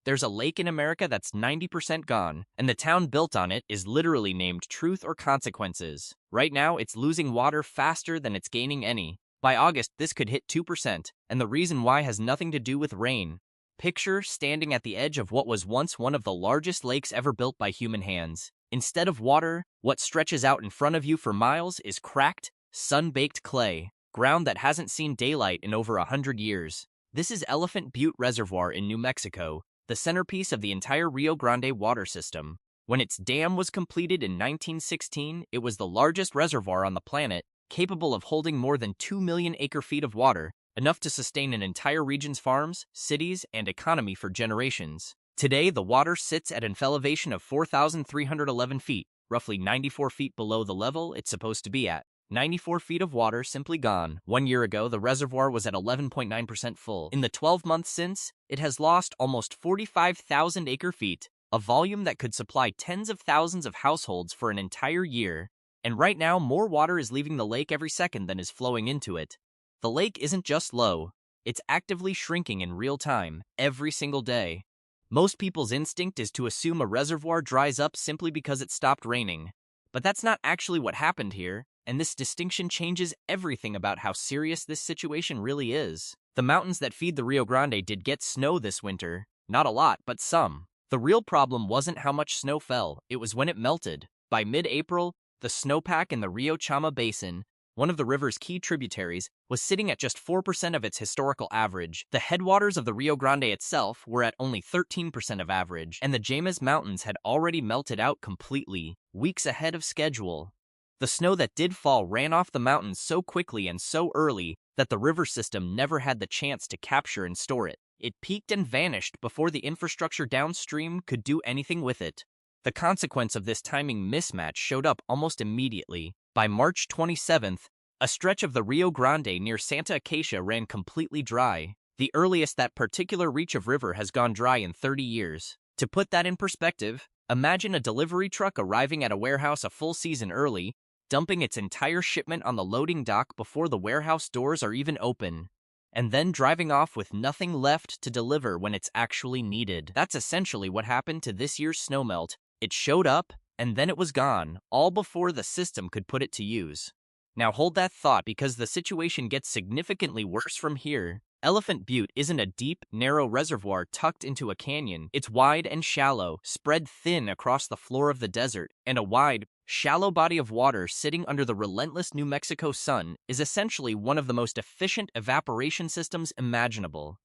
There's a lake in America that's 90% gone, and the town built on it is literally named Truth or Consequences. Right now, it's losing water faster than it's gaining any. By August, this could hit 2%, and the reason why has nothing to do with rain. Picture standing at the edge of what was once one of the largest lakes ever built by human hands. Instead of water, what stretches out in front of you for miles is cracked, sun-baked clay, ground that hasn't seen daylight in over 100 years. This is Elephant Butte Reservoir in New Mexico, the centerpiece of the entire Rio Grande water system. When its dam was completed in 1916, it was the largest reservoir on the planet, capable of holding more than 2 million acre-feet of water, enough to sustain an entire region's farms, cities, and economy for generations. Today, the water sits at an elevation of 4,311 feet, roughly 94 feet below the level it's supposed to be at. 94 feet of water simply gone. 1 year ago, the reservoir was at 11.9% full. In the 12 months since, it has lost almost 45,000 acre-feet, a volume that could supply tens of thousands of households for an entire year. And right now, more water is leaving the lake every second than is flowing into it. The lake isn't just low, it's actively shrinking in real time, every single day. Most people's instinct is to assume a reservoir dries up simply because it stopped raining. But that's not actually what happened here, and this distinction changes everything about how serious this situation really is. The mountains that feed the Rio Grande did get snow this winter. Not a lot, but some. The real problem wasn't how much snow fell, it was when it melted. By mid-April, the snowpack in the Rio Chama Basin, one of the river's key tributaries, was sitting at just 4% of its historical average. The headwaters of the Rio Grande itself were at only 13% of average, and the Jemez Mountains had already melted out completely, weeks ahead of schedule. The snow that did fall ran off the mountains so quickly and so early that the river system never had the chance to capture and store it. It peaked and vanished before the infrastructure downstream could do anything with it. The consequence of this timing mismatch showed up almost immediately. By March 27th, a stretch of the Rio Grande near Santa Acacia ran completely dry, the earliest that particular reach of river has gone dry in 30 years. To put that in perspective, imagine a delivery truck arriving at a warehouse a full season early, dumping its entire shipment on the loading dock before the warehouse doors are even open, and then driving off with nothing left to deliver when it's actually needed. That's essentially what happened to this year's snowmelt. It showed up, and then it was gone, all before the system could put it to use. Now hold that thought because the situation gets significantly worse from here. Elephant Butte isn't a deep, narrow reservoir tucked into a canyon. It's wide and shallow, spread thin across the floor of the desert, and a wide, shallow body of water sitting under the relentless New Mexico sun is essentially one of the most efficient evaporation systems imaginable.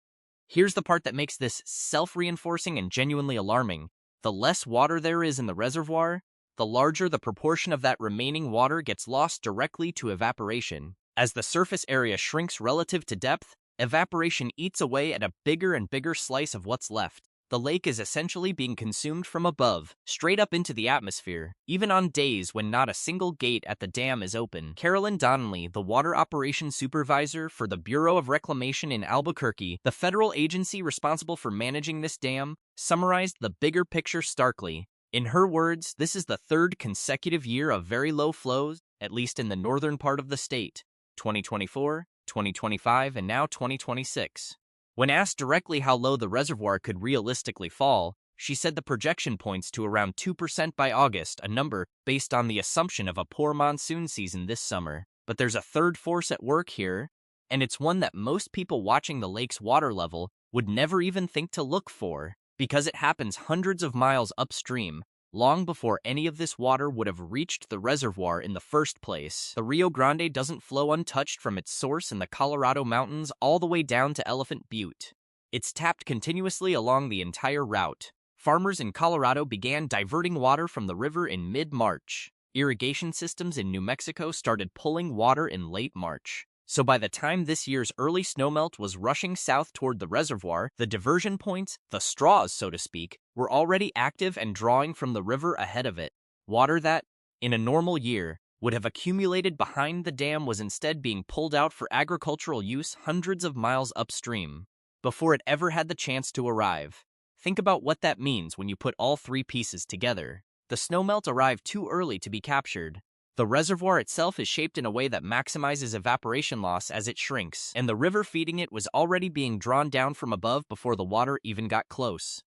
Here's the part that makes this self-reinforcing and genuinely alarming. The less water there is in the reservoir, the larger the proportion of that remaining water gets lost directly to evaporation. As the surface area shrinks relative to depth, evaporation eats away at a bigger and bigger slice of what's left. The lake is essentially being consumed from above, straight up into the atmosphere, even on days when not a single gate at the dam is open. Carolyn Donnelly, the water operations supervisor for the Bureau of Reclamation in Albuquerque, the federal agency responsible for managing this dam, summarized the bigger picture starkly. In her words, this is the third consecutive year of very low flows, at least in the northern part of the state. 2024, 2025, and now 2026. When asked directly how low the reservoir could realistically fall, she said the projection points to around 2% by August, a number based on the assumption of a poor monsoon season this summer. But there's a third force at work here, and it's one that most people watching the lake's water level would never even think to look for, because it happens hundreds of miles upstream, long before any of this water would have reached the reservoir in the first place. The Rio Grande doesn't flow untouched from its source in the Colorado mountains all the way down to Elephant Butte. It's tapped continuously along the entire route. Farmers in Colorado began diverting water from the river in mid-March. Irrigation systems in New Mexico started pulling water in late March. So by the time this year's early snowmelt was rushing south toward the reservoir, the diversion points, the straws so to speak, were already active and drawing from the river ahead of it. Water that, in a normal year, would have accumulated behind the dam was instead being pulled out for agricultural use hundreds of miles upstream, before it ever had the chance to arrive. Think about what that means when you put all three pieces together. The snowmelt arrived too early to be captured. The reservoir itself is shaped in a way that maximizes evaporation loss as it shrinks, and the river feeding it was already being drawn down from above before the water even got close.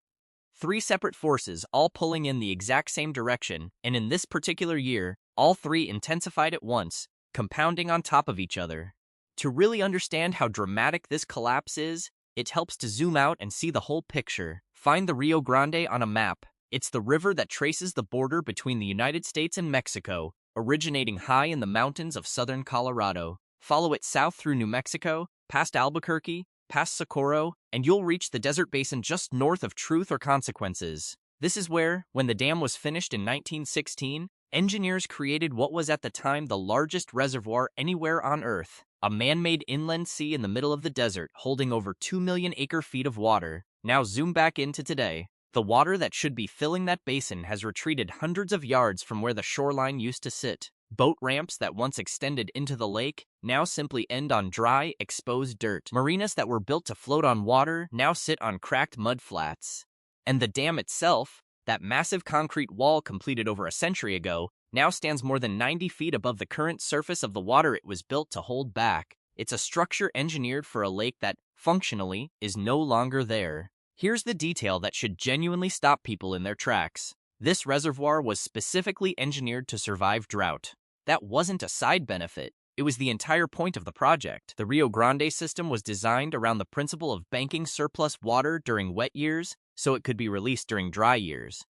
Three separate forces all pulling in the exact same direction, and in this particular year, all three intensified at once, compounding on top of each other. To really understand how dramatic this collapse is, it helps to zoom out and see the whole picture. Find the Rio Grande on a map. It's the river that traces the border between the United States and Mexico, originating high in the mountains of southern Colorado. Follow it south through New Mexico, past Albuquerque, past Socorro, and you'll reach the desert basin just north of Truth or Consequences. This is where, when the dam was finished in 1916, engineers created what was at the time the largest reservoir anywhere on Earth, a man-made inland sea in the middle of the desert holding over 2 million acre-feet of water. Now zoom back into today. The water that should be filling that basin has retreated hundreds of yards from where the shoreline used to sit. Boat ramps that once extended into the lake now simply end on dry, exposed dirt. Marinas that were built to float on water now sit on cracked mud flats. And the dam itself, that massive concrete wall completed over a century ago, now stands more than 90 feet above the current surface of the water it was built to hold back. It's a structure engineered for a lake that, functionally, is no longer there. Here's the detail that should genuinely stop people in their tracks. This reservoir was specifically engineered to survive drought. That wasn't a side benefit. It was the entire point of the project. The Rio Grande system was designed around the principle of banking surplus water during wet years so it could be released during dry years,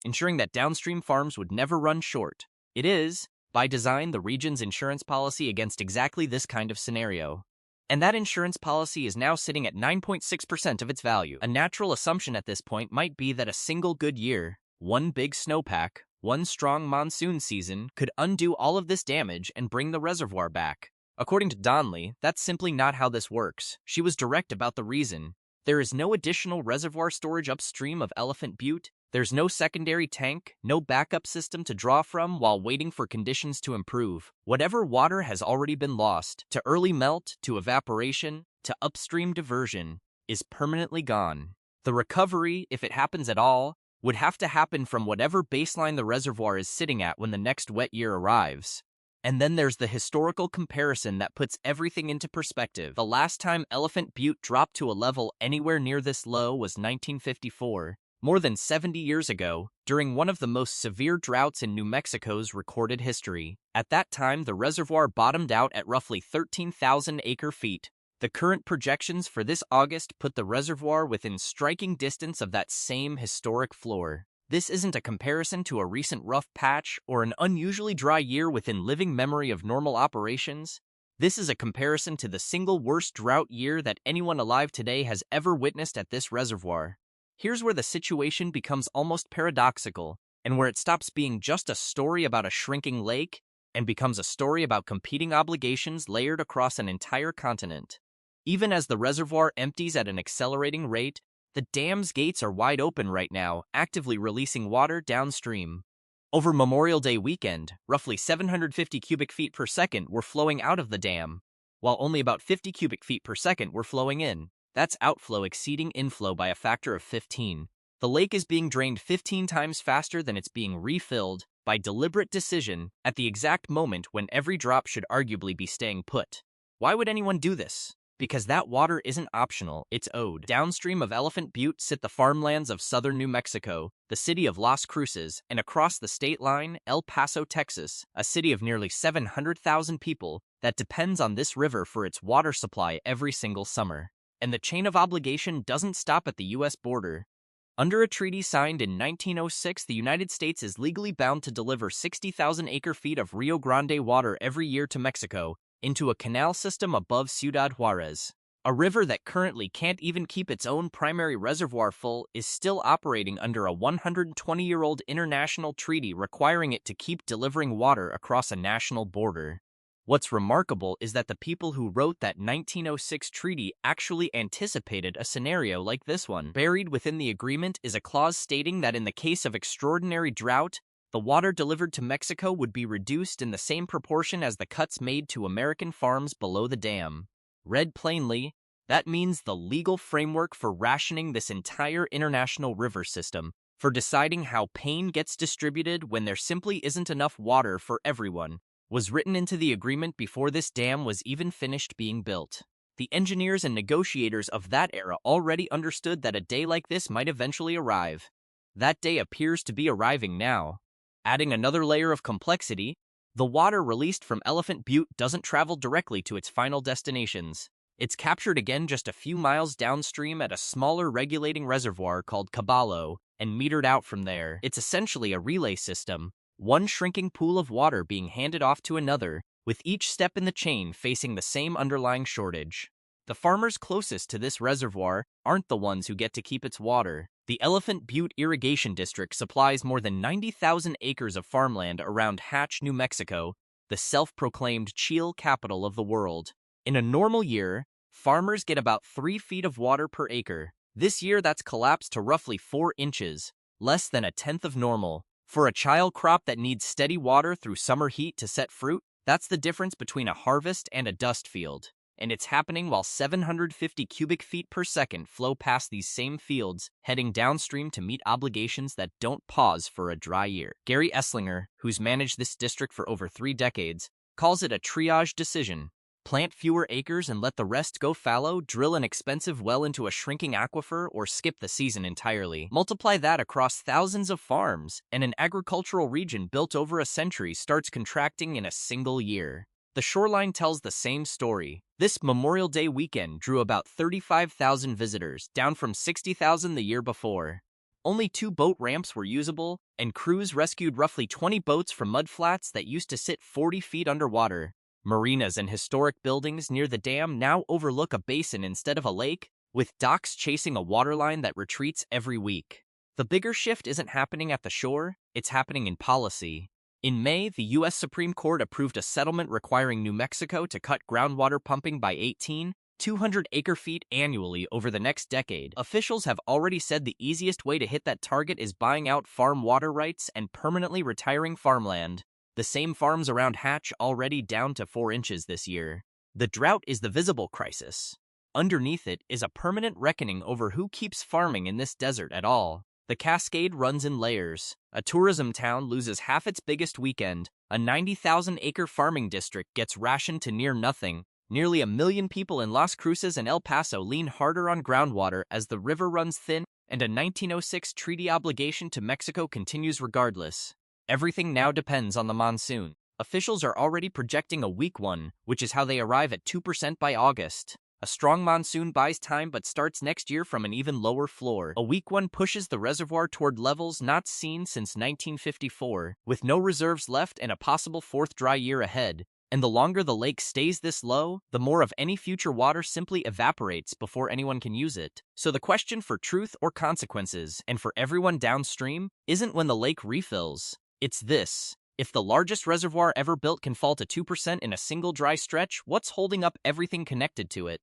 ensuring that downstream farms would never run short. It is, by design, the region's insurance policy against exactly this kind of scenario. And that insurance policy is now sitting at 9.6% of its value. A natural assumption at this point might be that a single good year, one big snowpack, one strong monsoon season could undo all of this damage and bring the reservoir back. According to Donnelly, that's simply not how this works. She was direct about the reason. There is no additional reservoir storage upstream of Elephant Butte. There's no secondary tank, no backup system to draw from while waiting for conditions to improve. Whatever water has already been lost, to early melt, to evaporation, to upstream diversion, is permanently gone. The recovery, if it happens at all, would have to happen from whatever baseline the reservoir is sitting at when the next wet year arrives. And then there's the historical comparison that puts everything into perspective. The last time Elephant Butte dropped to a level anywhere near this low was 1954. More than 70 years ago, during one of the most severe droughts in New Mexico's recorded history. At that time, the reservoir bottomed out at roughly 13,000 acre-feet. The current projections for this August put the reservoir within striking distance of that same historic floor. This isn't a comparison to a recent rough patch or an unusually dry year within living memory of normal operations. This is a comparison to the single worst drought year that anyone alive today has ever witnessed at this reservoir. Here's where the situation becomes almost paradoxical, and where it stops being just a story about a shrinking lake and becomes a story about competing obligations layered across an entire continent. Even as the reservoir empties at an accelerating rate, the dam's gates are wide open right now, actively releasing water downstream. Over Memorial Day weekend, roughly 750 cubic feet per second were flowing out of the dam, while only about 50 cubic feet per second were flowing in. That's outflow exceeding inflow by a factor of 15. The lake is being drained 15 times faster than it's being refilled by deliberate decision at the exact moment when every drop should arguably be staying put. Why would anyone do this? Because that water isn't optional, it's owed. Downstream of Elephant Butte sit the farmlands of southern New Mexico, the city of Las Cruces, and across the state line, El Paso, Texas, a city of nearly 700,000 people that depends on this river for its water supply every single summer. And the chain of obligation doesn't stop at the U.S. border. Under a treaty signed in 1906, the United States is legally bound to deliver 60,000 acre-feet of Rio Grande water every year to Mexico into a canal system above Ciudad Juarez. A river that currently can't even keep its own primary reservoir full is still operating under a 120-year-old international treaty requiring it to keep delivering water across a national border. What's remarkable is that the people who wrote that 1906 treaty actually anticipated a scenario like this one. Buried within the agreement is a clause stating that in the case of extraordinary drought, the water delivered to Mexico would be reduced in the same proportion as the cuts made to American farms below the dam. Read plainly, that means the legal framework for rationing this entire international river system, for deciding how pain gets distributed when there simply isn't enough water for everyone, was written into the agreement before this dam was even finished being built. The engineers and negotiators of that era already understood that a day like this might eventually arrive. That day appears to be arriving now. Adding another layer of complexity, the water released from Elephant Butte doesn't travel directly to its final destinations. It's captured again just a few miles downstream at a smaller regulating reservoir called Caballo, and metered out from there. It's essentially a relay system, one shrinking pool of water being handed off to another, with each step in the chain facing the same underlying shortage. The farmers closest to this reservoir aren't the ones who get to keep its water. The Elephant Butte Irrigation District supplies more than 90,000 acres of farmland around Hatch, New Mexico, the self-proclaimed chill capital of the world. In a normal year, farmers get about 3 feet of water per acre. This year that's collapsed to roughly 4 inches, less than a tenth of normal. For a child crop that needs steady water through summer heat to set fruit, that's the difference between a harvest and a dust field. And it's happening while 750 cubic feet per second flow past these same fields, heading downstream to meet obligations that don't pause for a dry year. Gary Esslinger, who's managed this district for over 3 decades, calls it a triage decision. Plant fewer acres and let the rest go fallow, drill an expensive well into a shrinking aquifer, or skip the season entirely. Multiply that across thousands of farms, and an agricultural region built over a century starts contracting in a single year. The shoreline tells the same story. This Memorial Day weekend drew about 35,000 visitors, down from 60,000 the year before. Only 2 boat ramps were usable, and crews rescued roughly 20 boats from mudflats that used to sit 40 feet underwater. Marinas and historic buildings near the dam now overlook a basin instead of a lake, with docks chasing a waterline that retreats every week. The bigger shift isn't happening at the shore, it's happening in policy. In May, the U.S. Supreme Court approved a settlement requiring New Mexico to cut groundwater pumping by 200 acre-feet annually over the next decade. Officials have already said the easiest way to hit that target is buying out farm water rights and permanently retiring farmland. The same farms around Hatch already down to 4 inches this year. The drought is the visible crisis. Underneath it is a permanent reckoning over who keeps farming in this desert at all. The cascade runs in layers. A tourism town loses half its biggest weekend. A 90,000-acre farming district gets rationed to near nothing. Nearly 1 million people in Las Cruces and El Paso lean harder on groundwater as the river runs thin, and a 1906 treaty obligation to Mexico continues regardless. Everything now depends on the monsoon. Officials are already projecting a weak one, which is how they arrive at 2% by August. A strong monsoon buys time but starts next year from an even lower floor. A weak one pushes the reservoir toward levels not seen since 1954, with no reserves left and a possible 4th dry year ahead. And the longer the lake stays this low, the more of any future water simply evaporates before anyone can use it. So the question for truth or consequences, and for everyone downstream, isn't when the lake refills. It's this. If the largest reservoir ever built can fall to 2% in a single dry stretch, what's holding up everything connected to it?